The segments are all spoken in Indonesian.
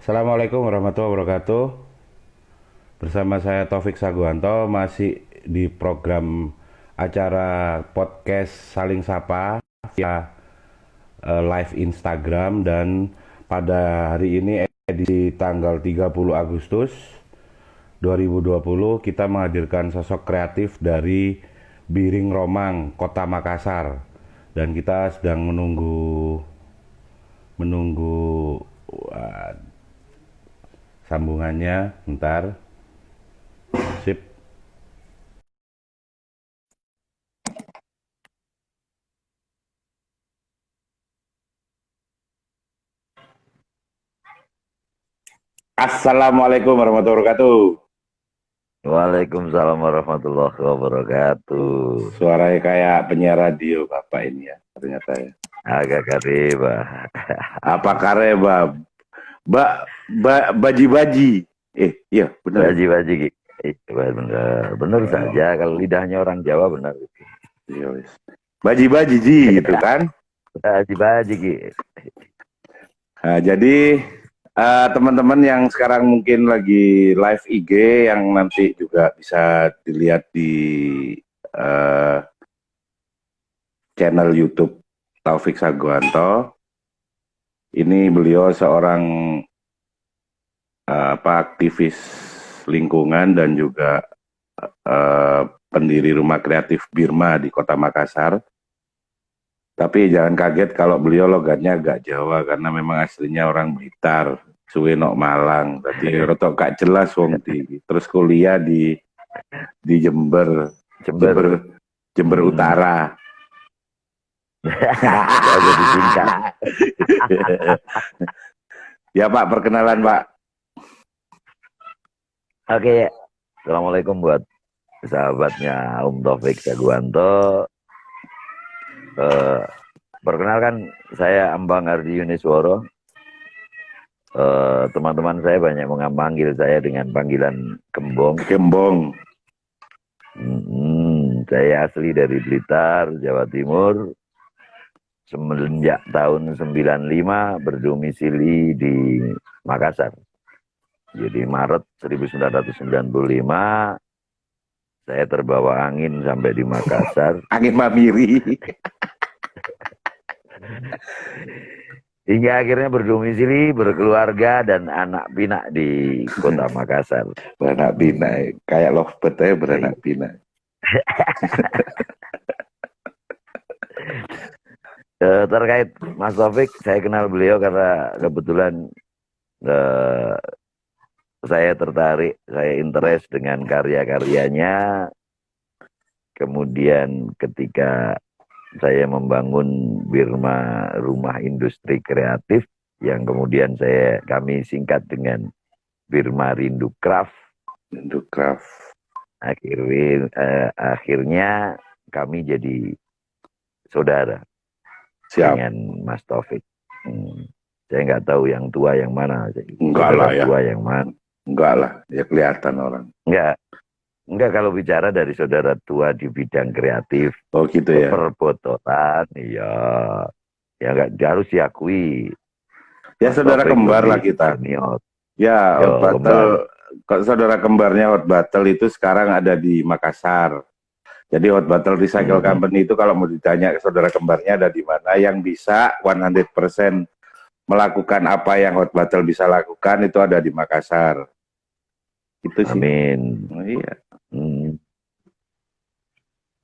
Assalamualaikum warahmatullahi wabarakatuh. Bersama saya Taufik Saguanto masih di program acara podcast Saling Sapa via live Instagram, dan pada hari ini edisi tanggal 30 Agustus 2020 kita menghadirkan sosok kreatif dari Biring Romang, Kota Makassar, dan kita sedang menunggu menunggu uh, sambungannya. Bentar. Sip. Assalamualaikum warahmatullahi wabarakatuh. Waalaikumsalam warahmatullahi wabarakatuh. Suaranya kayak penyiar radio Bapak ini ya, ternyata ya. Agak karib. Apa kareba? Baji-baji. Iya, benar. Baji-baji. Benar, benar saja. Kalau lidahnya orang Jawa benar. Iya, wis. Baji-baji ji gitu kan. Baji-baji. Nah, jadi teman-teman yang sekarang mungkin lagi live IG yang nanti juga bisa dilihat di eh, channel YouTube Taufik Saguanto. Ini beliau seorang aktivis lingkungan dan juga pendiri Rumah Kreatif Birma di Kota Makassar. Tapi jangan kaget kalau beliau logatnya agak Jawa karena memang aslinya orang Blitar, suwe nok Malang. Tadi rotok gak jelas wong di. Terus kuliah di Jember, Jember. Jember Utara. Agak disingkat. Ya Pak, perkenalan Pak. Oke, assalamualaikum buat sahabatnya Om Taufik Saguanto. Perkenalkan, saya Ambang Ardi Yunisworo. Teman-teman saya banyak memanggil saya dengan panggilan Kembong. Kembong. Saya asli dari Blitar, Jawa Timur. Semenjak tahun 95 berdomisili di Makassar. Jadi Maret 1995 saya terbawa angin sampai di Makassar. Angin mamiri. Hingga akhirnya berdomisili, berkeluarga, dan anak pinak di Kota Makassar. Beranak pinak, kayak lovebird ya, beranak pinak. Terkait Mas Taufik, saya kenal beliau karena kebetulan saya tertarik, saya interest dengan karya-karyanya. Kemudian ketika saya membangun Birma Rumah Industri Kreatif, yang kemudian kami singkat dengan Birma Rindu Craft. Rindu Craft. Akhirnya kami jadi saudara. Siap. Dengan Mas Taufik. Saya nggak tahu yang tua yang mana. Enggak lah ya. Tua yang mana? Enggak lah, ya kelihatan orang. Enggak kalau bicara dari saudara tua di bidang kreatif. Oh gitu ya. Perbotolan, iya. Ya nggak harus diakui. Ya saudara kembar lah kita. Senior. Ya, Hot Battle. Saudara kembarnya Hot Battle itu sekarang ada di Makassar. Jadi Hot Battle Recycle Company itu kalau mau ditanya saudara kembarnya ada di mana, yang bisa 100% melakukan apa yang Hot Battle bisa lakukan itu ada di Makassar. Itu sih. Amin. Oh, iya.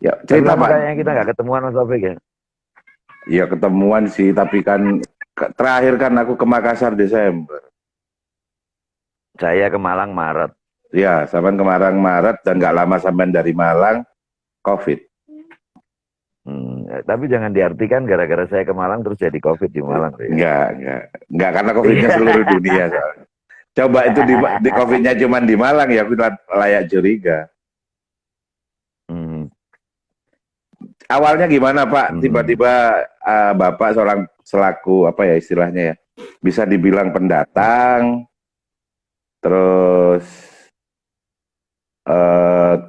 Ya, cerita Pak. Kayaknya kita nggak ketemuan Mas Taufik ya? Iya ketemuan sih, tapi kan terakhir kan aku ke Makassar Desember. Saya ke Malang Maret. Iya, sampai ke Malang Maret dan nggak lama sampai dari Malang COVID. Tapi jangan diartikan gara-gara saya ke Malang terus jadi COVID di Malang. Enggak karena COVID-nya seluruh dunia soalnya. Coba itu di COVID-nya cuma di Malang ya, aku layak curiga. Awalnya gimana Pak? Tiba-tiba Bapak seorang selaku apa ya istilahnya ya, bisa dibilang pendatang, terus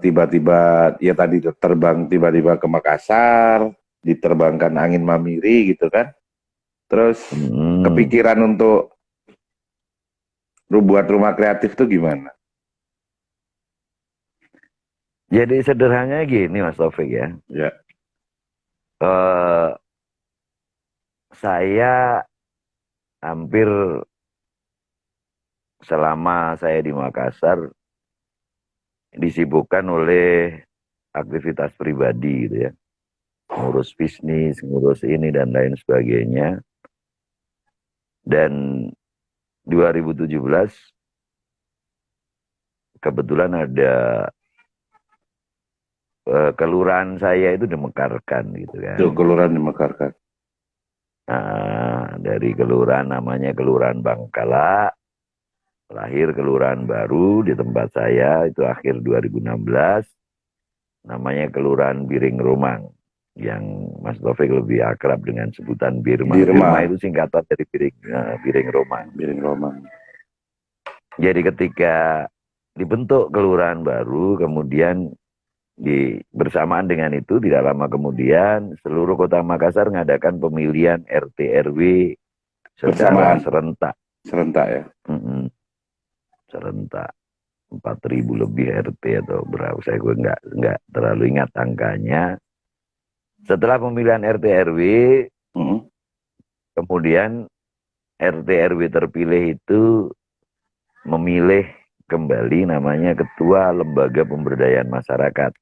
tiba-tiba ya tadi terbang tiba-tiba ke Makassar, diterbangkan angin mamiri gitu kan, terus kepikiran untuk buat rumah kreatif tuh gimana? Jadi sederhananya gini Mas Taufik ya. Ya. Eh, saya hampir selama saya di Makassar disibukkan oleh aktivitas pribadi gitu ya. Ngurus bisnis, ngurus ini dan lain sebagainya. Dan 2017 kebetulan ada kelurahan saya itu dimekarkan gitu kan. Tuh kelurahan dimekarkan. Nah, dari kelurahan namanya Kelurahan Bangkala, lahir kelurahan baru di tempat saya itu akhir 2016, namanya Kelurahan Biring Romang, yang Mas Taufik lebih akrab dengan sebutan Birma. Birma itu singkatan dari Biring Romang. Biring Romang. Jadi ketika dibentuk kelurahan baru, kemudian bersamaan dengan itu tidak lama kemudian seluruh kota Makassar mengadakan pemilihan RT RW secara serentak. Serentak ya. Serentak 4.000 lebih RT atau berapa, saya nggak terlalu ingat angkanya. Setelah pemilihan RT RW, kemudian RT RW terpilih itu memilih kembali namanya Ketua Lembaga Pemberdayaan Masyarakat.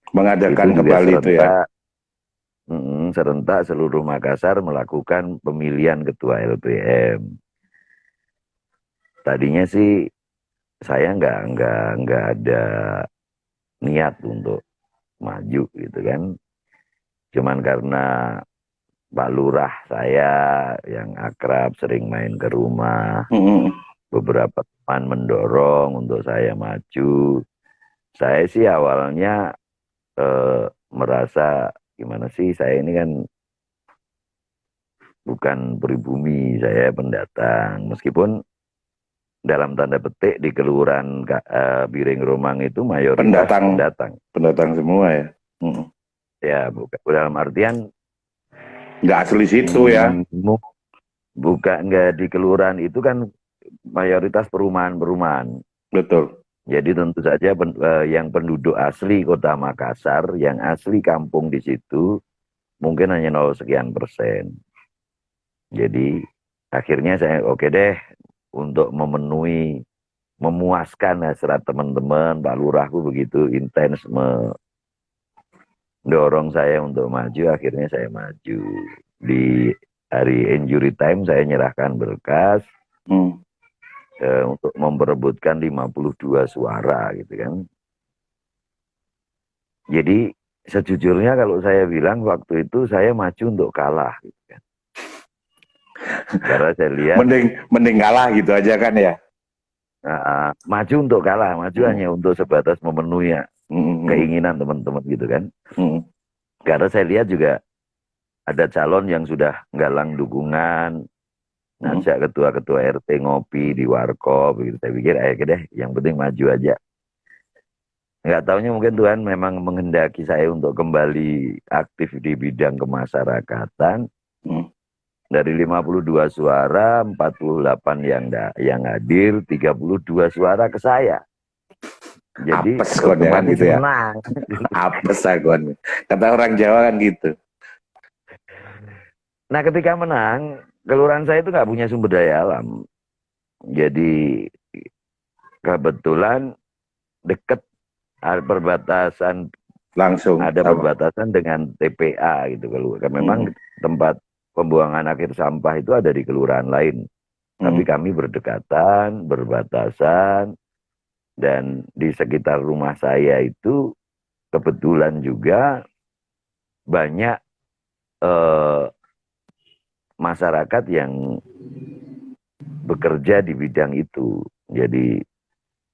Mengadakan kembali serentak, itu ya? Serentak seluruh Makassar melakukan pemilihan Ketua LPM. Tadinya sih saya nggak ada niat untuk maju gitu kan. Cuman karena Pak Lurah saya yang akrab sering main ke rumah, beberapa teman mendorong untuk saya maju. Saya sih awalnya merasa gimana sih, saya ini kan bukan pribumi, saya pendatang. Meskipun dalam tanda petik di kelurahan Biring Romang itu mayoritas pendatang semua ya. Ya, bukan dalam artian nggak asli situ ya. Bukan, nggak di kelurahan itu kan mayoritas perumahan-perumahan. Betul. Jadi tentu saja yang penduduk asli kota Makassar, yang asli kampung di situ, mungkin hanya 0 sekian %. Jadi akhirnya saya oke deh, untuk memuaskan hasrat teman-teman, Pak Lurahku begitu intens mendorong saya untuk maju, akhirnya saya maju. Di hari injury time saya nyerahkan berkas, untuk memperebutkan 52 suara gitu kan. Jadi sejujurnya kalau saya bilang waktu itu saya maju untuk kalah gitu kan. Karena saya lihat mending kalah gitu aja kan ya. Maju untuk kalah, maju hanya untuk sebatas memenuhi keinginan teman-teman gitu kan. Karena saya lihat juga ada calon yang sudah nggalang dukungan, ngajak ketua-ketua RT ngopi di warkop gitu. Saya pikir ayo deh, yang penting maju aja. Nggak taunya mungkin Tuhan memang menghendaki saya untuk kembali aktif di bidang kemasyarakatan. Dari 52 suara, 48 yang hadir, 32 suara ke saya. Jadi apes kon ya, gitu ya. Menang. Apes kon. Kata orang Jawa kan gitu. Nah ketika menang, kelurahan saya itu nggak punya sumber daya alam. Jadi kebetulan dekat perbatasan, langsung ada perbatasan dengan TPA gitu. Memang tempat pembuangan akhir sampah itu ada di kelurahan lain. Tapi kami berdekatan, berbatasan, dan di sekitar rumah saya itu kebetulan juga banyak masyarakat yang bekerja di bidang itu. Jadi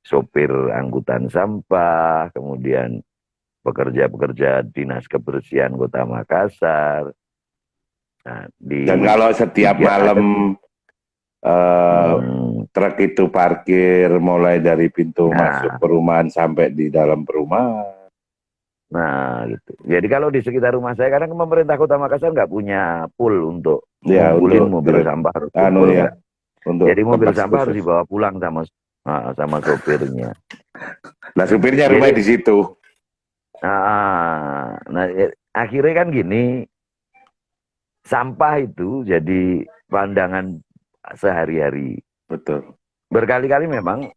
sopir angkutan sampah, kemudian pekerja-pekerja dinas kebersihan Kota Makassar. Nah, dan kalau setiap malam truk itu parkir mulai dari pintu masuk perumahan sampai di dalam perumahan. Nah, gitu. Jadi kalau di sekitar rumah saya, karena pemerintah Kota Makassar nggak punya pool untuk ngumpulin mobil sampah harus kumpul, Jadi mobil tempat sampah harus khusus. dibawa pulang sama sopirnya. Nah, supirnya rumahnya di situ. Nah, akhirnya kan gini, sampah itu jadi pandangan sehari-hari. Betul. Berkali-kali memang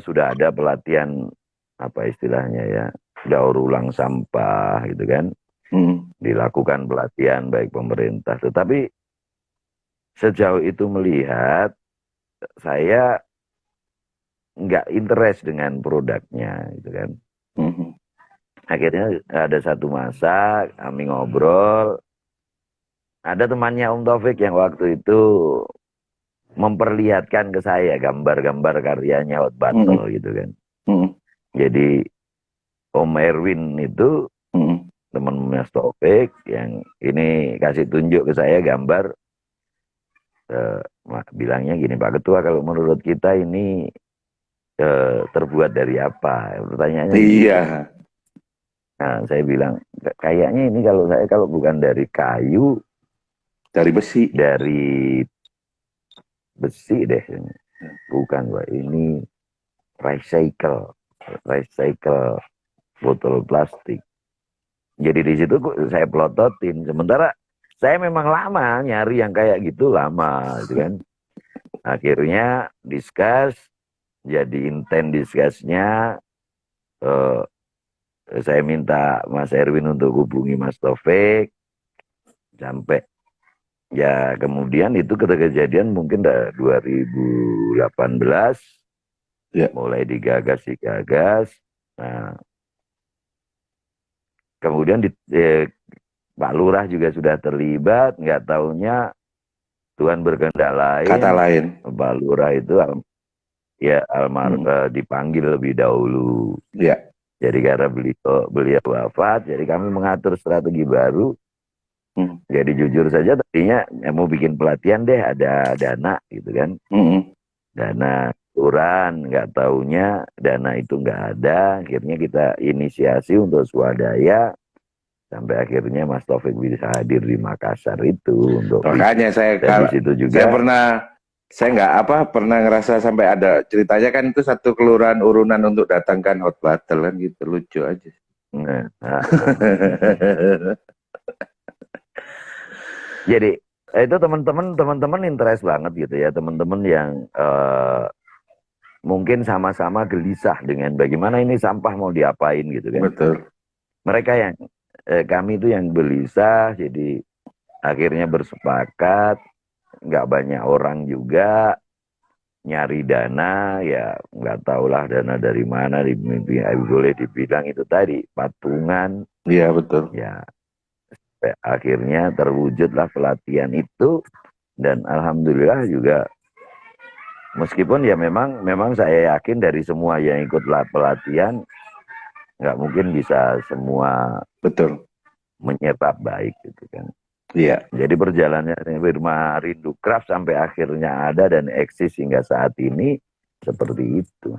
sudah ada pelatihan, apa istilahnya ya, daur ulang sampah gitu kan. Dilakukan pelatihan baik pemerintah. Tetapi sejauh itu melihat, saya nggak interest dengan produknya gitu kan. Akhirnya ada satu masa kami ngobrol, ada temannya Om Taufik yang waktu itu memperlihatkan ke saya gambar-gambar karyanya Hot Battle gitu kan. Jadi Om Erwin itu teman Mas Taufik yang ini kasih tunjuk ke saya gambar, bilangnya gini, Pak Ketua, kalau menurut kita ini terbuat dari apa? Pertanyaannya iya. Nah, saya bilang kayaknya ini kalau bukan dari kayu, dari besi. Dari besi deh. Bukan, Pak. Ini recycle botol plastik. Jadi di situ saya pelototin. Sementara saya memang lama nyari yang kayak gitu, lama gitu kan. Akhirnya discuss, jadi intent discussnya, saya minta Mas Erwin untuk hubungi Mas Taufik, sampai ya kemudian itu kejadian mungkin 2018 ya. Mulai digagas. Nah, kemudian Pak Lurah juga sudah terlibat, nggak taunya Tuhan berkehendak lain. Kata lain. Pak Lurah itu dipanggil lebih dahulu. Ya. Jadi karena beliau wafat, jadi kami mengatur strategi baru. Jadi jujur saja tadinya mau bikin pelatihan deh, ada dana gitu kan. Dana aturan, nggak taunya dana itu nggak ada. Akhirnya kita inisiasi untuk swadaya, sampai akhirnya Mas Taufik bisa hadir di Makassar itu untuk. Makanya saya situ juga saya pernah ngerasa sampai ada ceritanya kan, itu satu kelurahan urunan untuk datangkan Hot Battle kan gitu, lucu aja. Jadi itu teman-teman interest banget gitu ya, teman-teman yang mungkin sama-sama gelisah dengan bagaimana ini sampah mau diapain gitu kan. Betul. Mereka yang kami itu yang gelisah, jadi akhirnya bersepakat, nggak banyak orang juga, nyari dana, ya nggak tahulah dana dari mana, boleh dibilang itu tadi patungan. Iya betul. Ya akhirnya terwujudlah pelatihan itu, dan alhamdulillah juga, meskipun ya memang saya yakin dari semua yang ikut pelatihan nggak mungkin bisa semua betul menyerap baik gitu kan. Iya. Jadi perjalanannya Firma Rindu Craft sampai akhirnya ada dan eksis hingga saat ini seperti itu.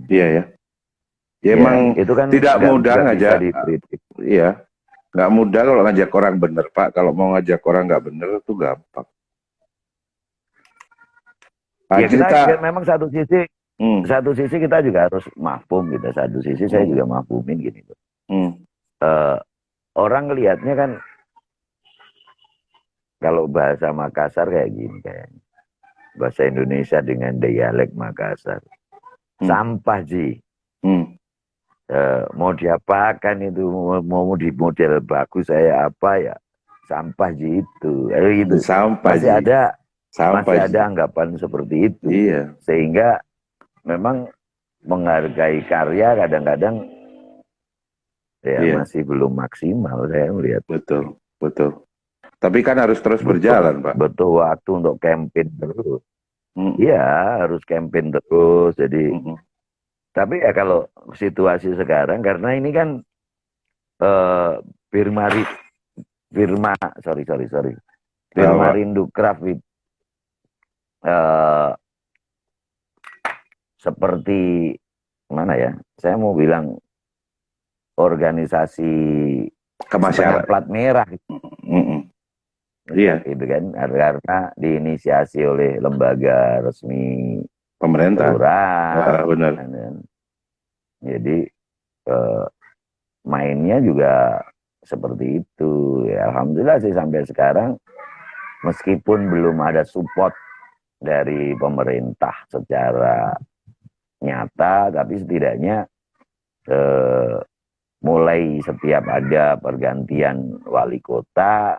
Iya ya. Ya emang itu kan tidak mudah ngajak. Iya, nggak mudah kalau ngajak orang bener, Pak. Kalau mau ngajak orang nggak bener itu gampang. Ya kita memang satu sisi kita juga harus mafhum gitu. Satu sisi saya juga mafhumin gini. Orang ngelihatnya kan kalau bahasa Makassar kayak gini kayaknya. Bahasa Indonesia dengan dialek Makassar. Sampah sih. Mau diapakan itu, mau di model bagus saya apa ya, sampah sih itu. Gitu. Masih ada anggapan seperti itu. Iya. Sehingga memang menghargai karya kadang-kadang masih belum maksimal saya melihat. Betul. Tapi kan harus terus berjalan, Pak. Betul waktu untuk campaign terus. Iya, harus campaign terus. Jadi tapi ya kalau situasi sekarang, karena ini kan Firma Rindu Craft seperti mana ya, saya mau bilang organisasi kemasyarakatan plat merah. Iya. Itu kan karena diinisiasi oleh lembaga resmi Pemerintah. kelurahan. Benar. Jadi mainnya juga seperti itu. Ya, alhamdulillah sih sampai sekarang meskipun belum ada support dari pemerintah secara nyata, tapi setidaknya mulai setiap ada pergantian wali kota,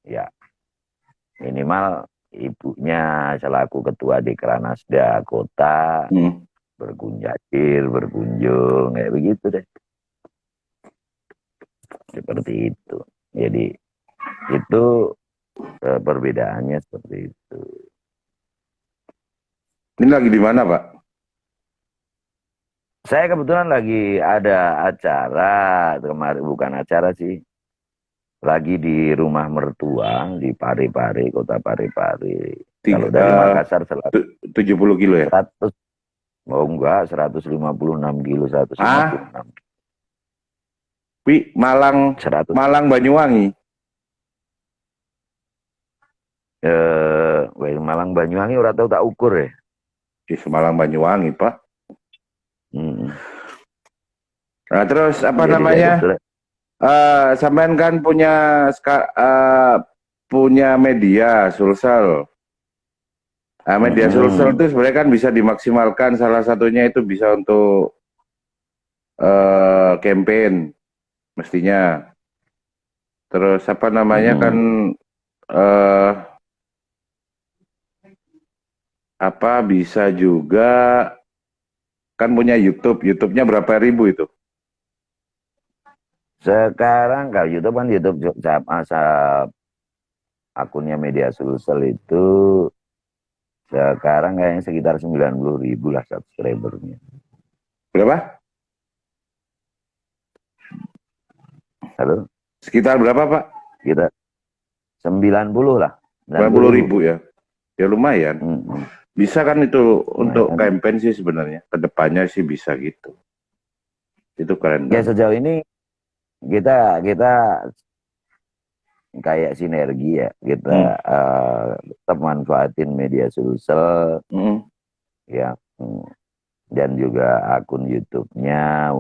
ya minimal ibunya selaku ketua Dekranasda kota berkunjung kayak begitu deh. Seperti itu. Jadi itu perbedaannya seperti itu. Ini lagi di mana, Pak? Saya kebetulan lagi ada acara kemarin, bukan acara sih, lagi di rumah mertua di Parepare, kota Parepare. Kalau dari Makassar 70 kilo ya? 100, oh enggak, 156 kilo, 156. Malang Banyuwangi. Malang Banyuwangi ora tahu tak ukur ya. Di Malang Banyuwangi, Pak. Nah, terus apa jadi namanya? Sampean kan punya media Sulsel. Media Sulsel itu sebenarnya kan bisa dimaksimalkan. Salah satunya itu bisa untuk campaign mestinya. Terus apa namanya kan apa bisa juga kan punya YouTube. YouTube-nya berapa ribu itu? Sekarang kalau YouTube kan YouTube akunnya media Sulsel itu sekarang kayaknya sekitar 90.000 lah subscribernya. Berapa? Halo? Sekitar berapa, Pak? Kita 90 lah. 90.000 ya. Ya lumayan. Bisa kan itu untuk campaign sih sebenarnya. Kedepannya sih bisa gitu. Itu keren. Ya sejauh ini kita kayak sinergi ya. Kita tetap manfaatin media Sulsel yang dan juga akun YouTube-nya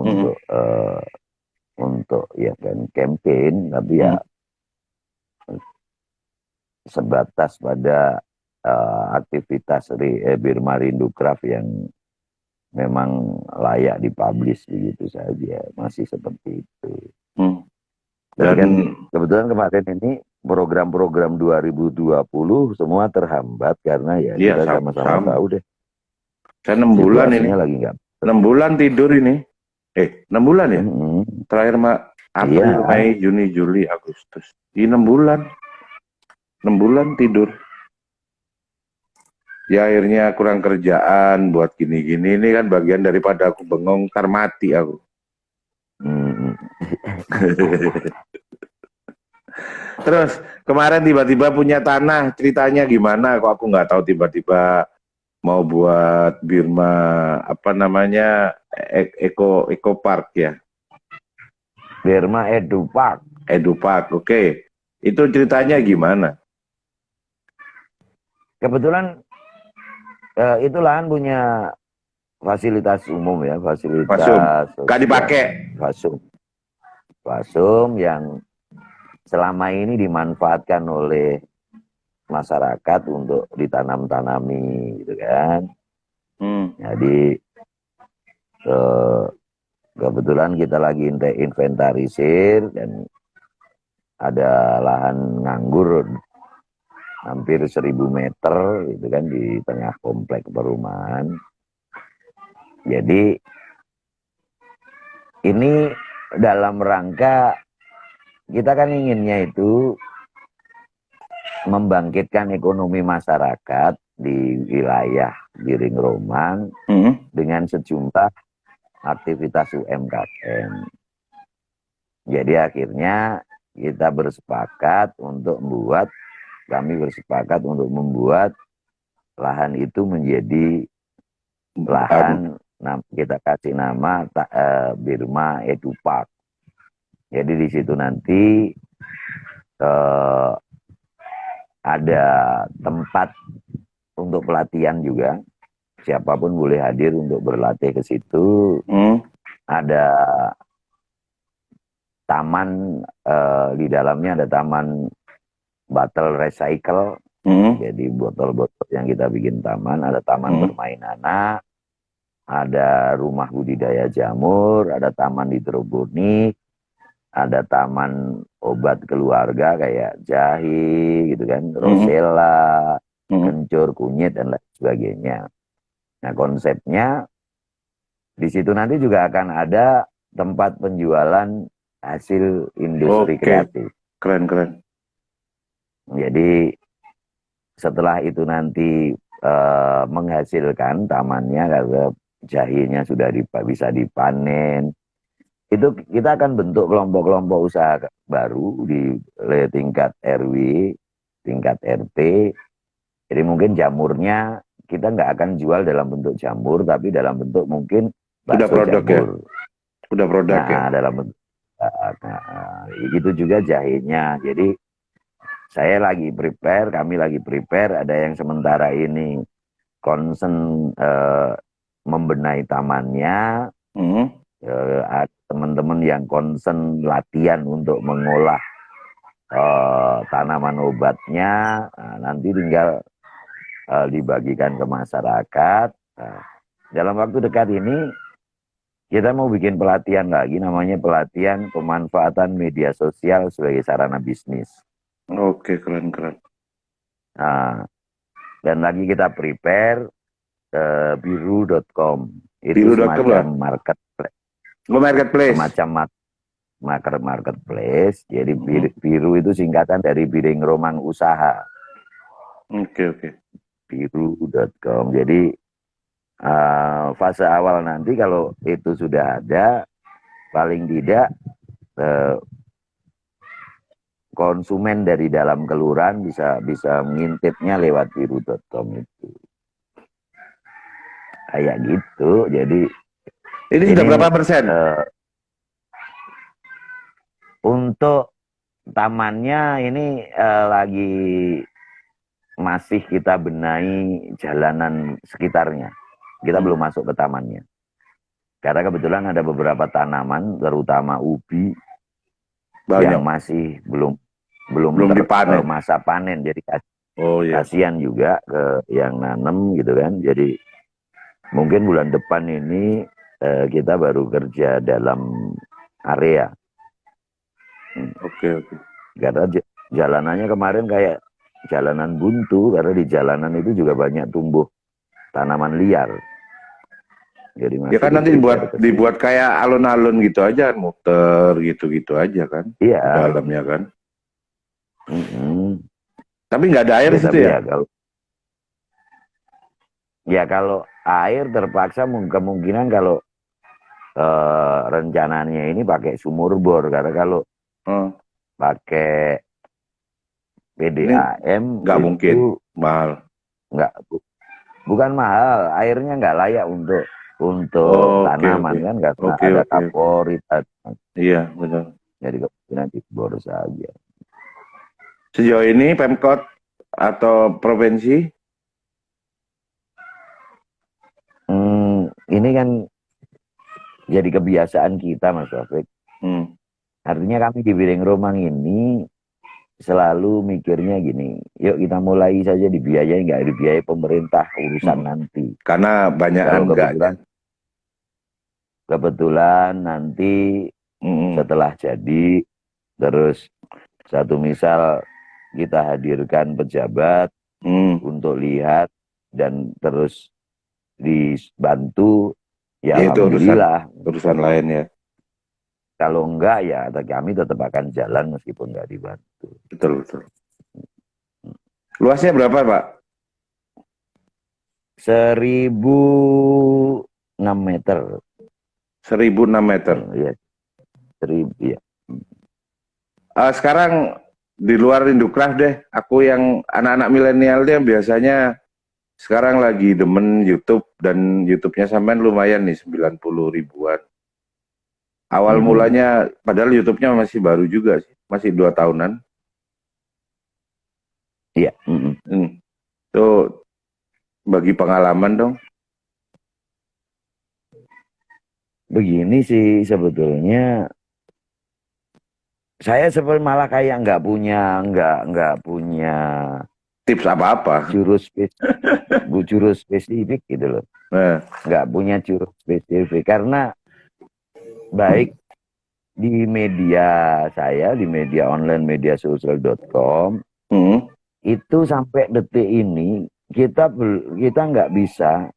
untuk ya kan campaign, tapi ya sebatas pada aktivitas Birma Rinducraft yang memang layak dipublish begitu saja, masih seperti itu. Dan kan kebetulan kemarin ini program-program 2020 semua terhambat karena ya kita sama-sama tahu deh. Saya 6 bulan ini. Lagi 6 bulan tidur ini. 6 bulan ya? Terakhir April, Mei, Juni, Juli, Agustus. Di 6 bulan. 6 bulan tidur. Ya akhirnya kurang kerjaan buat gini-gini. Ini kan bagian daripada aku bengong, ntar mati aku. Terus kemarin tiba-tiba punya tanah, ceritanya gimana? Kok aku nggak tahu tiba-tiba mau buat Birma apa namanya Eco Park ya? Birma Edupark. Edupark, oke. Itu ceritanya gimana? Kebetulan itu lahan punya fasilitas umum ya, fasilitas nggak dipakai. Fasum yang selama ini dimanfaatkan oleh masyarakat untuk ditanam-tanami gitu kan. Jadi kebetulan kita lagi inventarisir dan ada lahan nganggur hampir 1.000 meter gitu kan di tengah komplek perumahan. Jadi ini dalam rangka kita kan inginnya itu membangkitkan ekonomi masyarakat di wilayah Giring Romang dengan sejumlah aktivitas UMKM. Jadi akhirnya kita kami bersepakat untuk membuat lahan itu menjadi lahan kita kasih nama Birma Edupark. Jadi di situ nanti ada tempat untuk pelatihan juga. Siapapun boleh hadir untuk berlatih ke situ. Ada taman, di dalamnya ada taman bottle recycle. Jadi botol-botol yang kita bikin taman. Ada taman bermain anak, ada rumah budidaya jamur, ada taman hidroponik, ada taman obat keluarga kayak jahe gitu kan, rosella, kencur, kunyit dan lain sebagainya. Nah, konsepnya di situ nanti juga akan ada tempat penjualan hasil industri kreatif. Keren. Jadi setelah itu nanti menghasilkan tamannya, kalau jahenya sudah bisa dipanen, itu kita akan bentuk kelompok-kelompok usaha baru di tingkat RW, tingkat RT. Jadi mungkin jamurnya kita nggak akan jual dalam bentuk jamur, tapi dalam bentuk mungkin bakso jamur. Udah produk ya? Dalam bentuk, itu juga jahenya. Jadi saya lagi prepare, kami lagi prepare, ada yang sementara ini concern membenahi tamannya, ada teman-teman yang concern latihan untuk mengolah tanaman obatnya. Nah, nanti tinggal dibagikan ke masyarakat. Nah, dalam waktu dekat ini kita mau bikin pelatihan lagi, namanya pelatihan pemanfaatan media sosial sebagai sarana bisnis. Oke, keren. Nah, dan lagi kita prepare biru.com. Itu semacam marketplace. Semacam marketplace. Jadi biru itu singkatan dari Biring Romang Usaha. Oke. Biru.com. Jadi fase awal nanti kalau itu sudah ada, paling tidak konsumen dari dalam kelurahan bisa mengintipnya lewat biru.com itu. Kayak gitu. Jadi ini sudah berapa persen? Untuk tamannya ini lagi masih kita benahi jalanan sekitarnya. Kita belum masuk ke tamannya. Karena kebetulan ada beberapa tanaman, terutama ubi, yang masih belum dipanen, masa panen. Jadi kasihan juga ke yang nanam gitu kan. Jadi mungkin bulan depan ini kita baru kerja dalam area. Oke. Karena jalanannya kemarin kayak jalanan buntu, karena di jalanan itu juga banyak tumbuh tanaman liar. Jadi ya kan nanti dibuat kayak alun-alun gitu aja, muter gitu aja kan. Iya. Di dalamnya kan. Tapi nggak ada air di situ ya? Kalau air terpaksa kemungkinan kalau rencananya ini pakai sumur bor, karena kalau pakai PDAM nggak mungkin mahal. Bukan mahal, airnya nggak layak untuk tanaman kan, karena ada kaporit. Iya, benar. Jadi kemungkinan dibor saja. Sejauh ini Pemkot atau provinsi? Ini kan jadi kebiasaan kita, Mas Taufik. Artinya kami di Biring Romang ini selalu mikirnya gini, yuk kita mulai saja dibiayai, nggak dibiayai pemerintah, urusan nanti. Karena banyak kebetulan nanti setelah jadi, terus satu misal kita hadirkan pejabat untuk lihat dan terus dibantu, ya itu alhamdulillah. Urusan lain ya. Kalau enggak ya kami tetap akan jalan meskipun enggak dibantu. Betul. Luasnya berapa, Pak? 1.006 meter. 1.006 meter. Iya. 1.000 ya. Sekarang di luar Indukraf deh, aku yang anak-anak milenial dia biasanya sekarang lagi demen YouTube, dan YouTube-nya sampean lumayan nih, 90 ribuan. Awal mulanya, padahal YouTube-nya masih baru juga sih, masih 2 tahunan. Iya. Tuh bagi pengalaman dong. Begini sih sebetulnya, saya seperti malah kayak nggak punya Tips apa-apa. jurus spesifik gitu loh. Nggak punya jurus spesifik karena baik di media saya, di media online mediasosial.com, itu sampai detik ini kita nggak bisa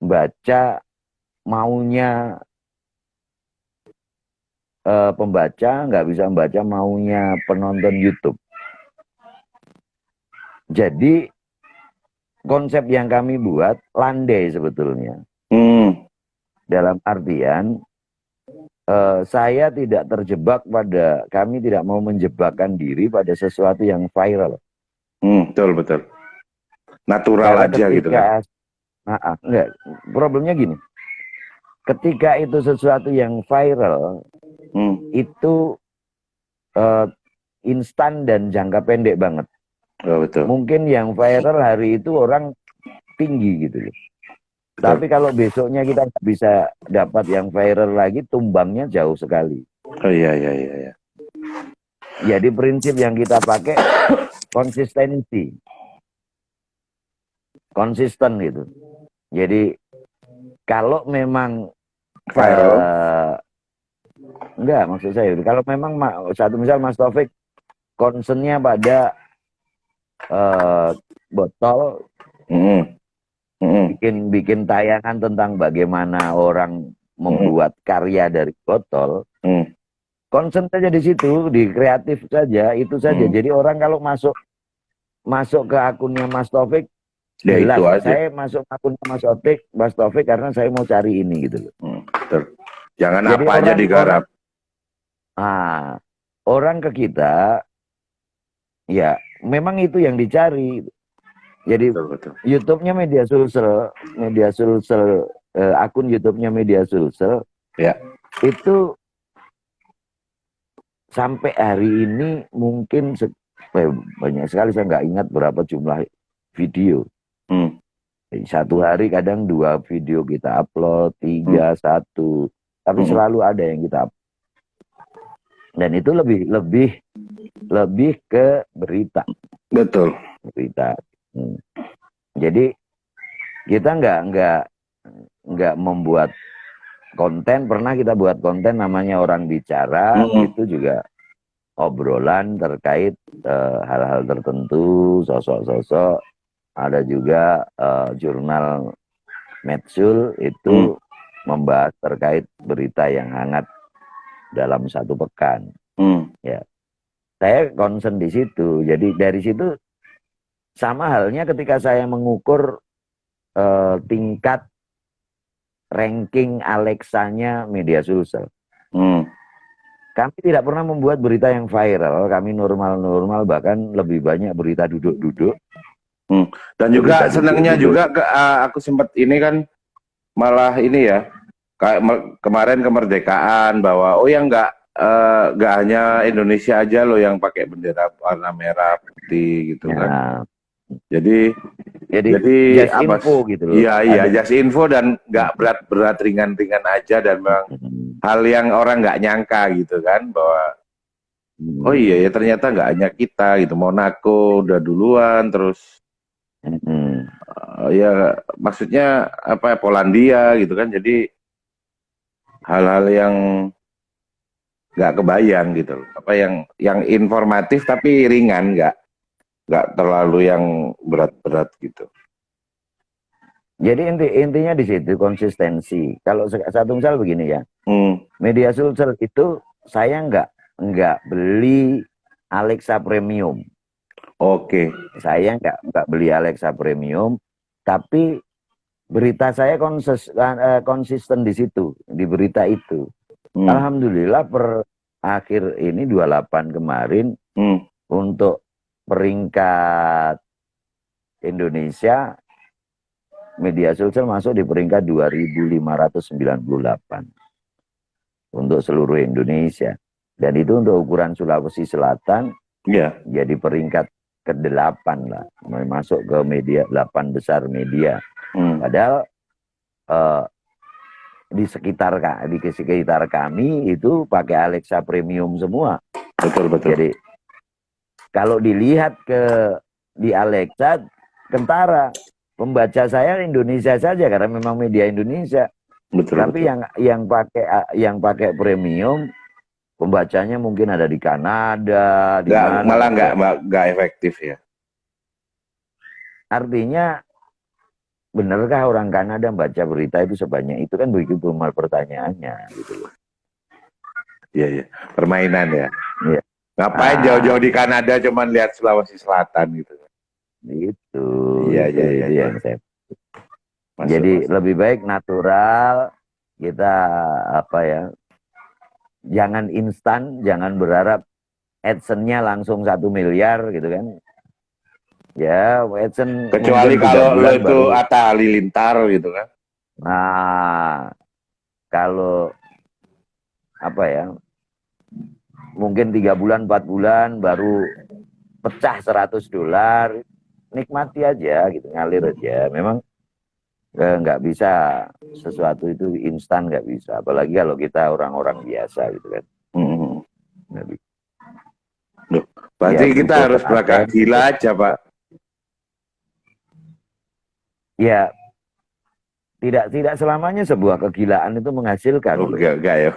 baca maunya pembaca, nggak bisa membaca maunya penonton YouTube. Jadi konsep yang kami buat landai sebetulnya. Dalam artian saya tidak terjebak kami tidak mau menjebakkan diri pada sesuatu yang viral. Betul. Natural aja gitu kan. Enggak, problemnya gini. Ketika itu sesuatu yang viral, itu instan dan jangka pendek banget. Betul. Mungkin yang viral hari itu orang tinggi gitu loh. Tapi kalau besoknya kita nggak bisa dapat yang viral lagi, tumbangnya jauh sekali. Iya. Jadi prinsip yang kita pakai konsistensi. Konsisten gitu. Jadi kalau memang viral, enggak, maksud saya kalau memang satu misal Mas Taufik concernnya pada botol, bikin tayangan tentang bagaimana orang membuat karya dari botol, concern saja di situ, di kreatif saja, itu saja. Jadi orang kalau masuk ke akunnya Mas Taufik, ya jelas, itu aja. saya masuk akunnya Mas Taufik karena saya mau cari ini gitu loh. Jangan jadi apa aja digarap. Orang ke kita, ya memang itu yang dicari. Jadi betul. YouTube-nya Media Sulsel, akun YouTube-nya Media Sulsel, ya itu sampai hari ini mungkin banyak sekali, saya nggak ingat berapa jumlah video. Satu hari kadang 2 video kita upload, 3, 1, tapi selalu ada yang kita upload. Dan itu lebih ke berita. Betul. Berita. Jadi kita nggak membuat konten. Pernah kita buat konten namanya Orang Bicara, itu juga obrolan terkait hal-hal tertentu, sosok-sosok. Ada juga jurnal Medsul itu membahas terkait berita yang hangat dalam 1 pekan. Ya, saya concern di situ. Jadi dari situ sama halnya ketika saya mengukur tingkat ranking Alexa-nya Media Sulsel. Kami tidak pernah membuat berita yang viral. Kami normal-normal, bahkan lebih banyak berita duduk-duduk. Dan juga senangnya juga aku sempat ini kan malah ini ya, kayak kemarin kemerdekaan bahwa yang nggak hanya Indonesia aja loh yang pakai bendera warna merah putih gitu kan. Jadi just info gitu loh. Iya, just info dan nggak berat ringan-ringan aja, dan memang hal yang orang nggak nyangka gitu kan, bahwa ya ternyata nggak hanya kita gitu. Monaco udah duluan, terus ya maksudnya apa, Polandia gitu kan. Jadi hal-hal yang nggak kebayang gitu, apa yang informatif tapi ringan, nggak terlalu yang berat-berat gitu. Jadi intinya di situ konsistensi. Kalau satu misal begini ya, Media Sulsel itu saya nggak beli Alexa Premium. Oke. Saya nggak beli Alexa Premium, tapi berita saya konsisten di situ, di berita itu. Alhamdulillah per akhir ini 28 kemarin untuk peringkat Indonesia, Media Sulsel masuk di peringkat 2598 untuk seluruh Indonesia. Dan itu untuk ukuran Sulawesi Selatan, jadi peringkat ke-8 lah, masuk ke media 8 besar media. Padahal di sekitar kami itu pakai Alexa Premium semua. Betul. Jadi kalau dilihat di Alexa, kentara pembaca saya Indonesia saja karena memang media Indonesia. Tapi yang pakai premium pembacanya mungkin ada di Kanada, di mana. Malah nggak efektif ya. Artinya benarkah orang Kanada baca berita itu sebanyak itu, kan begitu pertanyaannya gitu loh. Iya. Permainan ya. Iya. Ngapain jauh-jauh di Kanada cuman lihat Sulawesi Selatan gitu. Itu. Iya. Yang saya. Jadi lebih baik natural, kita jangan instan, jangan berharap AdSense-nya langsung 1 miliar gitu kan. Ya, AdSense kecuali kalau lo itu Atta Halilintar gitu kan. Nah, kalau mungkin 3 bulan 4 bulan baru pecah $100, nikmati aja gitu, ngalir aja. Memang nggak bisa sesuatu itu instan, nggak bisa, apalagi kalau kita orang-orang biasa gitu kan. Nggak bisa. Berarti ya, kita harus beragak gila aja Pak. Ya, tidak selamanya sebuah kegilaan itu menghasilkan. Enggak ya.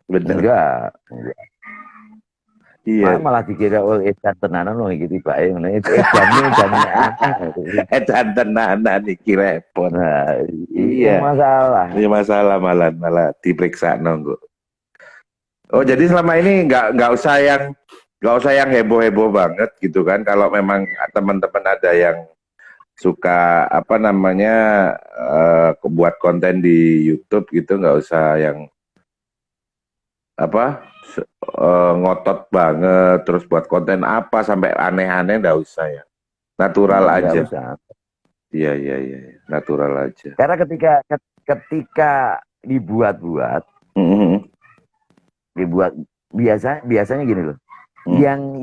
Benar. Enggak. Iya. Malah dikira edan tenanan loh gitu Pak. Itu edan tenanan iki repot. Nah, iya. Masalah. Iya masalah malah diperiksa nunggu. Oh jadi selama ini nggak usah yang heboh-heboh banget gitu kan. Kalau memang teman-teman ada yang suka buat konten di YouTube gitu, nggak usah yang ngotot banget terus buat konten sampai aneh-aneh, nggak usah ya, natural aja. Iya natural aja. Karena ketika dibuat biasanya gini loh,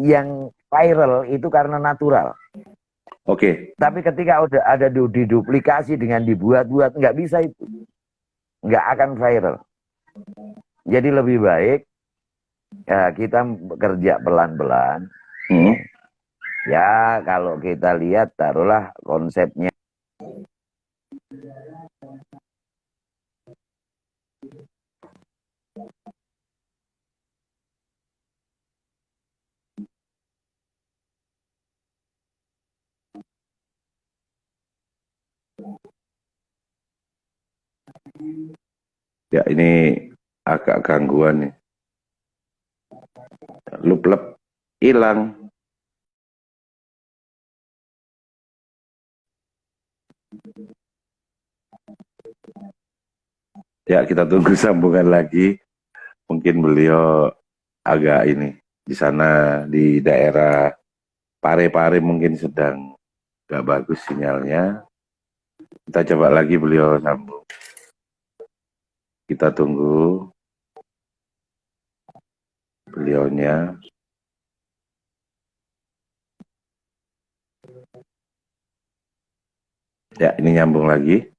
yang viral itu karena natural. Oke. Tapi ketika udah ada diduplikasi dengan dibuat-buat, nggak bisa itu, nggak akan viral. Jadi lebih baik kita bekerja pelan-pelan. Ya kalau kita lihat, taruhlah konsepnya. Ya ini agak gangguan nih. Lup hilang. Ya kita tunggu sambungan lagi. Mungkin beliau agak ini di sana di daerah Pare mungkin sedang gak bagus sinyalnya. Kita coba lagi beliau sambung. Kita tunggu beliaunya. Ya, ini nyambung lagi.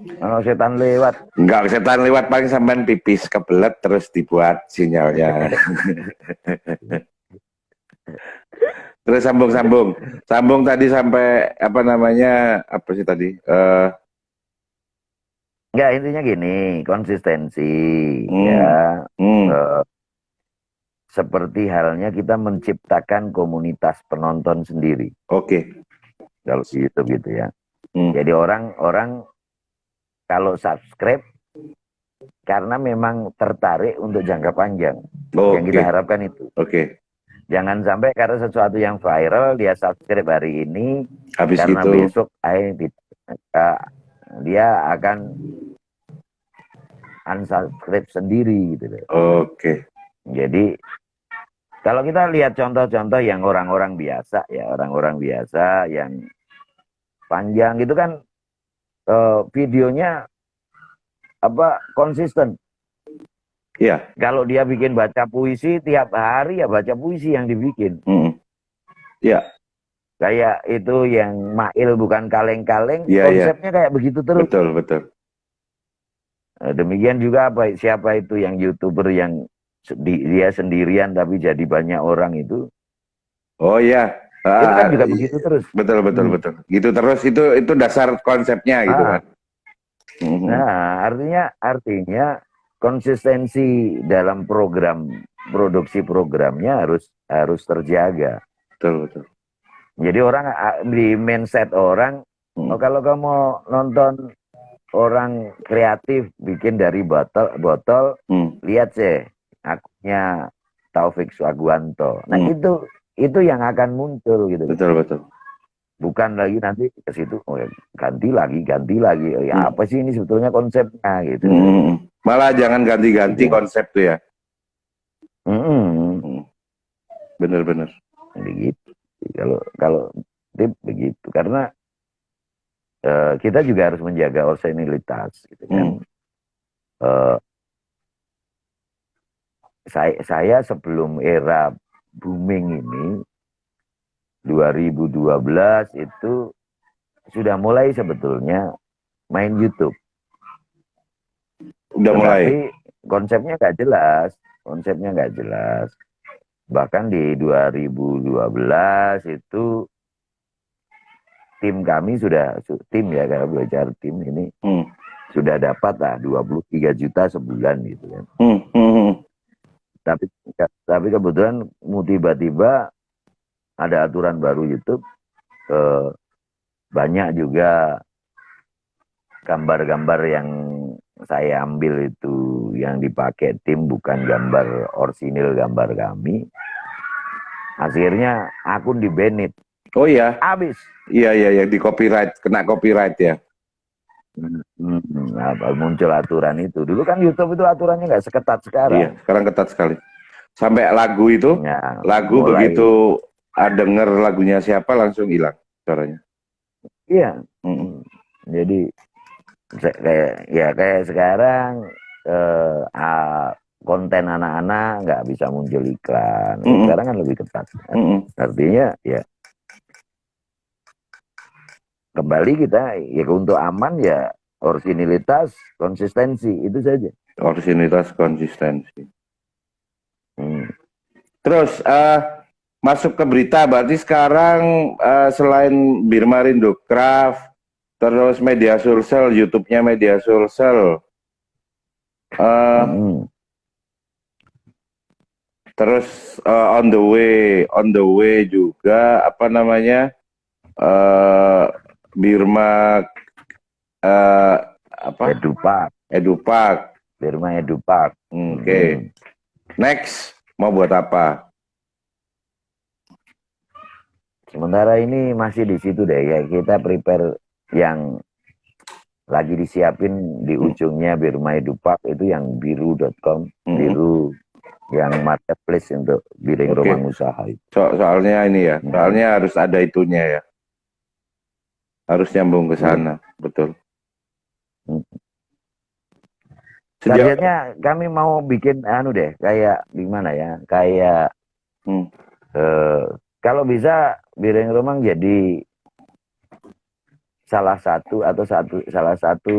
Kalau setan lewat. Enggak, setan lewat paling sampean pipis kebelet terus dibuat sinyalnya. Terus sambung tadi sampai apa sih tadi? Enggak, intinya gini, konsistensi ya. Seperti halnya kita menciptakan komunitas penonton sendiri. Oke. Kalau gitu ya. Jadi orang kalau subscribe karena memang tertarik untuk jangka panjang. Yang kita harapkan itu. Jangan sampai karena sesuatu yang viral dia subscribe hari ini, habis karena itu besok dia akan unsubscribe sendiri gitu. Jadi kalau kita lihat contoh-contoh yang orang-orang biasa ya, orang-orang biasa yang panjang gitu kan, videonya konsisten. Iya. Kalau dia bikin baca puisi tiap hari ya baca puisi yang dibikin. Iya. Kayak itu yang Mail bukan kaleng-kaleng, Iya, konsepnya kayak begitu terus. Betul. Demikian juga siapa itu yang YouTuber yang dia sendirian tapi jadi banyak orang itu. Oh iya. Itu kan juga begitu terus. Betul. Gitu terus, itu dasar konsepnya gitu kan. Nah, artinya konsistensi dalam produksi programnya harus terjaga. Betul. Jadi orang di mindset orang, kalau kamu nonton orang kreatif bikin dari botol, lihat sih akunnya Taufik Swaguanto. Nah itu yang akan muncul gitu. Betul. Bukan lagi nanti ke situ ganti lagi. Ya apa sih ini sebetulnya konsepnya gitu. Malah jangan ganti-ganti konsep tuh ya. Bener. Begitu. Kalau tip begitu, karena kita juga harus menjaga originalitas gitu kan. Saya sebelum era booming ini 2012 itu sudah mulai sebetulnya main YouTube. Tapi konsepnya nggak jelas. Bahkan di 2012 itu tim kami kalau belajar tim ini sudah dapat lah 23 juta sebulan gitu kan. Tapi kebetulan tiba-tiba ada aturan baru YouTube, banyak juga gambar-gambar yang saya ambil itu yang dipakai tim bukan gambar orsinil gambar kami. Akhirnya akun di-banned. Oh iya. Habis. Iya di copyright, kena copyright ya. Muncul aturan itu. Dulu kan YouTube itu aturannya nggak seketat sekarang. Iya, sekarang ketat sekali. Sampai lagu itu, begitu denger lagunya siapa langsung hilang suaranya. Iya. Jadi kayak sekarang konten anak-anak nggak bisa muncul iklan. Sekarang kan lebih ketat. Artinya ya kembali kita ya untuk aman ya originalitas, konsistensi itu saja. Originalitas, konsistensi. Terus masuk ke berita, berarti sekarang selain Birma Rindu Craft, terus media sosial, YouTube-nya media sosial, terus on the way juga apa namanya Birma Edupak. Birma Edupak. Oke. Next mau buat apa? Sementara ini masih di situ deh ya, kita prepare yang lagi disiapin di ujungnya Birma Edupak itu yang biru.com, biru yang marketplace untuk giring rumah usaha itu. Soalnya ini ya, soalnya harus ada itunya ya. Harus nyambung ke sana, betul. Targetnya kami mau bikin kayak gimana ya, kayak kalau bisa Giring Romang jadi salah satu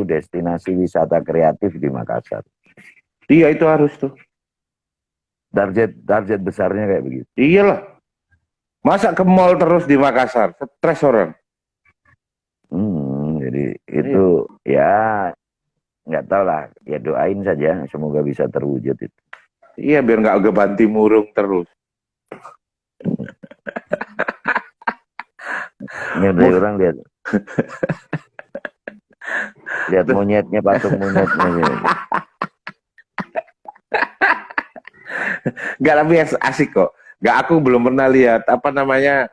destinasi wisata kreatif di Makassar. Iya itu harus tuh. Target besarnya kayak begitu. Iyalah. Masa ke mall terus di Makassar, stres orang. Jadi itu ya nggak tahu lah, ya doain saja semoga bisa terwujud itu. Iya biar nggak gebanti murung terus. Ini dari orang lihat monyetnya, patung monyetnya. Nggak, tapi asik kok. Nggak, aku belum pernah lihat apa namanya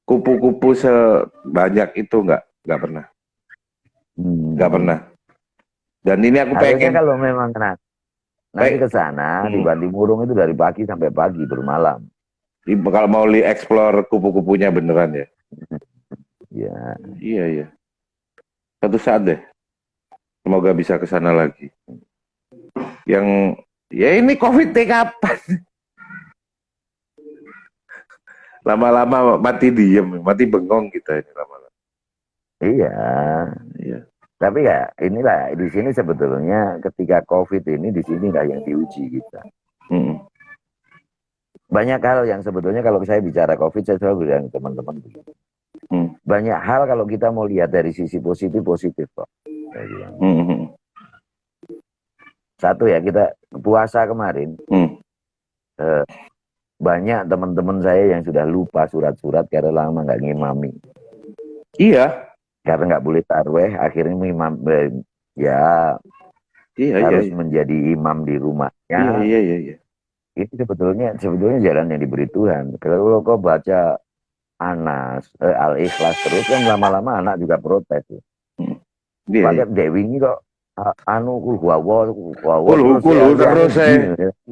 kupu-kupu sebanyak itu, nggak pernah. Nggak pernah. Dan ini aku pengen kalau memang nanti ke sana di Bantimurung itu dari pagi sampai pagi bermalam. Kalau mau explore kupu-kupunya beneran ya. Ya. Iya, iya. Satu saat deh. Semoga bisa ke sana lagi. Yang ya ini COVID kapan? Lama-lama mati diem, mati bengong kita ini lama-lama. Iya. Iya. Tapi ya inilah di sini sebetulnya ketika COVID ini di sini lah yang diuji kita. Banyak hal yang sebetulnya kalau saya bicara COVID saya selalu bilang teman-teman banyak hal kalau kita mau lihat dari sisi positif kok. Saya bilang. Satu ya, kita puasa kemarin banyak teman-teman saya yang sudah lupa surat-surat karena lama nggak ngimami. Iya. Karena nggak boleh tarweh, akhirnya imam harus menjadi imam di rumahnya. Iya. Itu sebetulnya jalan yang diberi Tuhan. Kalau kau baca Anas, Al-Ikhlas terus kan lama-lama anak juga protes. Pakai Dewi ini kok kul terus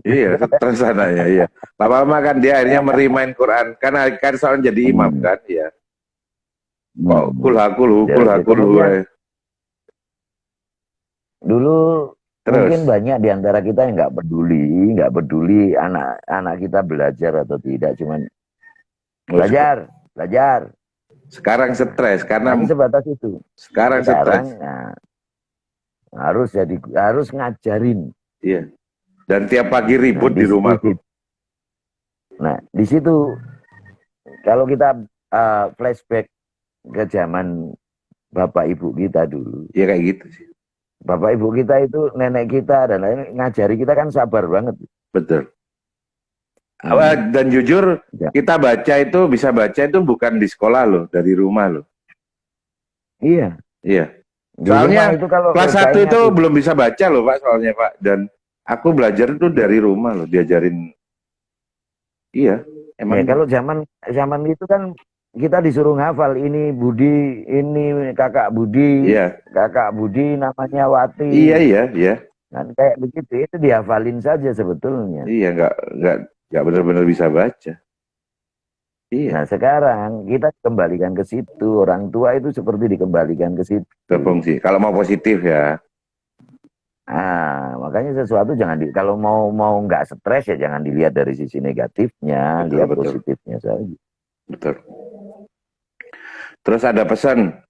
iya terus sana ya. Lama-lama kan dia akhirnya merimain Quran kan soalnya jadi imam kan ya. Kul dulu terus. Mungkin banyak di antara kita yang nggak peduli anak kita belajar atau tidak, cuman belajar. Sekarang stres karena sebatas itu. Sekarang stres. Nah, harus ngajarin. Iya. Dan tiap pagi ribut di rumahku. Nah, di situ kalau kita flashback ke zaman bapak ibu kita dulu. Ya kayak gitu sih. Bapak ibu kita itu, nenek kita dan lain ngajari kita kan sabar banget. Betul. Dan jujur kita bisa baca itu bukan di sekolah loh, dari rumah loh. Iya. Soalnya itu kalau kelas 1 itu belum bisa baca loh Pak, soalnya Pak. Dan aku belajar itu dari rumah loh, diajarin. Iya, emang. Ya, kalau zaman itu kan kita disuruh hafal ini Budi, ini kakak Budi. Iya. Kakak Budi namanya Wati. Iya. Kan kayak begitu, itu dihafalin saja sebetulnya. Iya, nggak benar-benar bisa baca. Iya. Nah sekarang kita kembalikan ke situ, orang tua itu seperti dikembalikan ke situ. Berfungsi. Kalau mau positif ya. Nah, makanya sesuatu kalau mau nggak stres ya jangan dilihat dari sisi negatifnya, lihat positifnya saja. Betul. Terus ada pesan,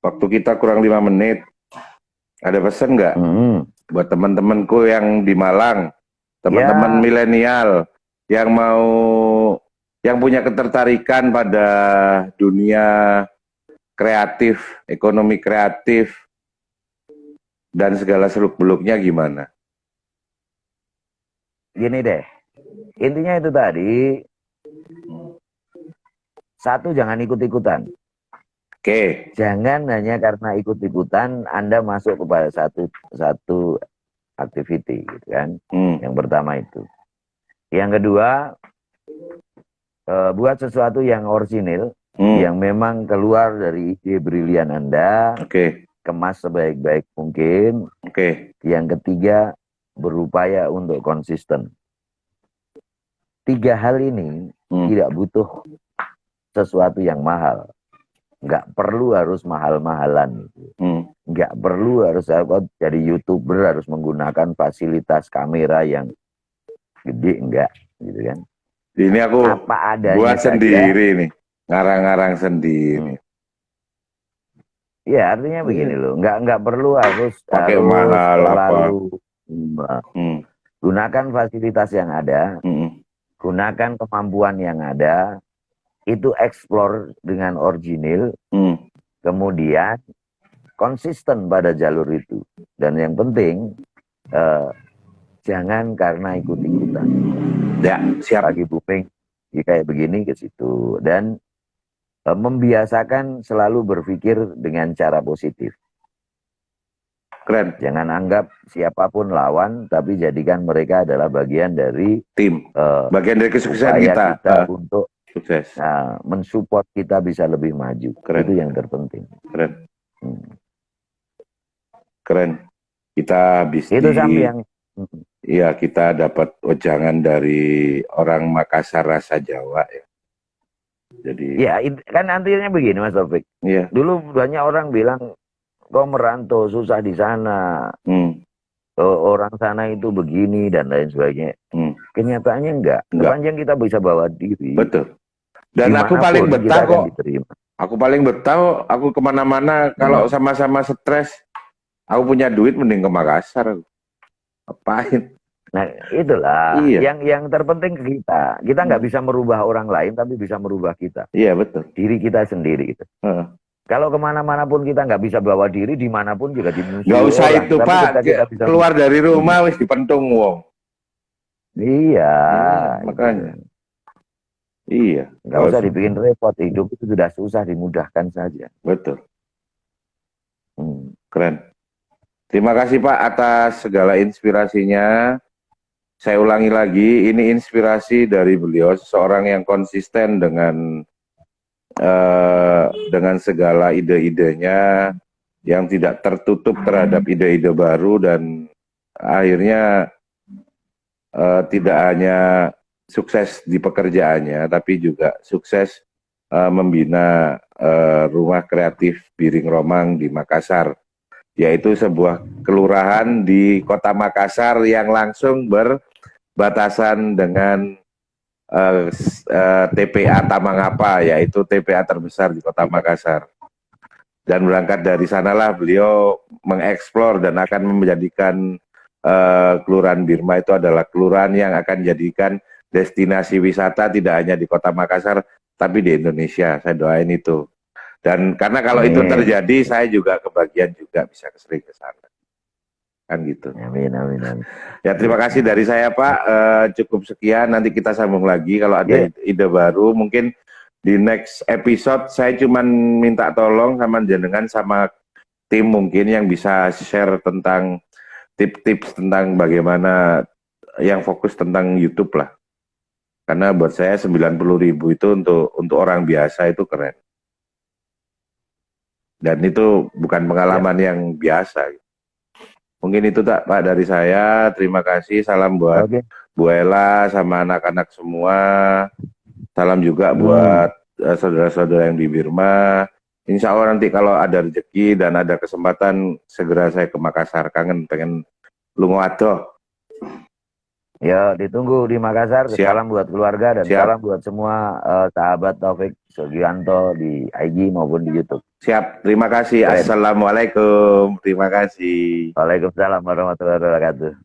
waktu kita kurang 5 menit, ada pesan nggak buat teman-temanku yang di Malang, teman-teman milenial yang punya ketertarikan pada dunia kreatif, ekonomi kreatif, dan segala seluk-beluknya gimana? Gini deh, intinya itu tadi, satu, jangan ikut-ikutan. Oke. Jangan hanya karena ikut-ikutan Anda masuk kepada satu activity, gitu kan? Yang pertama itu. Yang kedua, buat sesuatu yang orisinil, yang memang keluar dari ide brilian Anda. Kemas sebaik-baik mungkin. Yang ketiga, berupaya untuk konsisten. 3 hal ini tidak butuh sesuatu yang mahal. Nggak perlu harus mahal-mahalan. Nggak perlu harus jadi YouTuber harus menggunakan fasilitas kamera yang gede, enggak, gitu kan. Ini aku buat sendiri nih, ngarang-ngarang sendiri. Ya artinya begini loh, nggak perlu harus pakai mahal selalu gunakan fasilitas yang ada, gunakan kemampuan yang ada, itu explore dengan original, kemudian konsisten pada jalur itu, dan yang penting jangan karena ikut-ikutan. Ya, siap. Lagi booming kayak begini ke situ, dan membiasakan selalu berpikir dengan cara positif. Keren. Jangan anggap siapapun lawan, tapi jadikan mereka adalah bagian dari tim, bagian dari kesuksesan kita untuk sukses. Mensupport kita bisa lebih maju. Keren. Itu yang terpenting. Keren. Keren. Kita habis itu sampai yang iya, kita dapat wejangan dari orang Makassar rasa Jawa ya. Jadi Ya, kan nantinya begini Mas Taufik. iya. Dulu banyak orang bilang kau merantau susah di sana. Orang sana itu begini dan lain sebagainya. Kenyataannya enggak. Sepanjang kita bisa bawa diri. Betul. Dan aku paling dimanapun betah kita akan kok. diterima. Aku paling betah. Aku kemana-mana kalau sama-sama stres. Aku punya duit mending ke Makassar. Apain? Nah, itulah Iya. yang terpenting ke kita. Kita nggak bisa merubah orang lain, tapi bisa merubah kita. Iya, betul. Diri kita sendiri gitu. Kalau kemana-mana pun kita nggak bisa bawa diri, dimanapun juga dimusuhi. Nggak usah orang. itu, Tapi Pak. kita bisa keluar dari rumah wis dipentung wong. Iya. Makanya. Iya. Nggak usah dibikin repot. Hidup itu sudah susah, dimudahkan saja. Betul. Keren. Terima kasih Pak atas segala inspirasinya. Saya ulangi lagi, ini inspirasi dari beliau, seseorang yang konsisten dengan segala ide-idenya, yang tidak tertutup terhadap ide-ide baru, dan akhirnya tidak hanya sukses di pekerjaannya, tapi juga sukses membina rumah kreatif Biring Romang di Makassar, yaitu sebuah kelurahan di kota Makassar yang langsung berbatasan dengan TPA Tamangapa, yaitu TPA terbesar di kota Makassar. Dan berangkat dari sanalah beliau mengeksplor dan akan menjadikan Kelurahan Birma itu adalah kelurahan yang akan jadikan destinasi wisata tidak hanya di kota Makassar, tapi di Indonesia. Saya doain itu. Dan karena kalau itu terjadi, saya juga kebagian juga bisa sering ke sana. Kan gitu. Amin. Ya, terima kasih dari saya Pak. Cukup sekian, nanti kita sambung lagi kalau ada ide baru. Mungkin di next episode saya cuma minta tolong sama jenengan sama tim mungkin yang bisa share tentang tips-tips tentang bagaimana yang fokus tentang YouTube lah. Karena buat saya 90.000 itu untuk orang biasa itu keren. Dan itu bukan pengalaman yang biasa. Mungkin itu Pak dari saya. Terima kasih. Salam buat Bu Ella sama anak-anak semua. Salam juga buat saudara-saudara yang di Birma. Insya Allah nanti kalau ada rezeki dan ada kesempatan segera saya ke Makassar. Pengen lungo adoh. Ya, ditunggu di Makassar. Siap. Salam buat keluarga dan salam buat semua sahabat Taufik Sugianto di IG maupun di YouTube. Siap, terima kasih. Assalamualaikum. Terima kasih. Waalaikumsalam warahmatullahi wabarakatuh.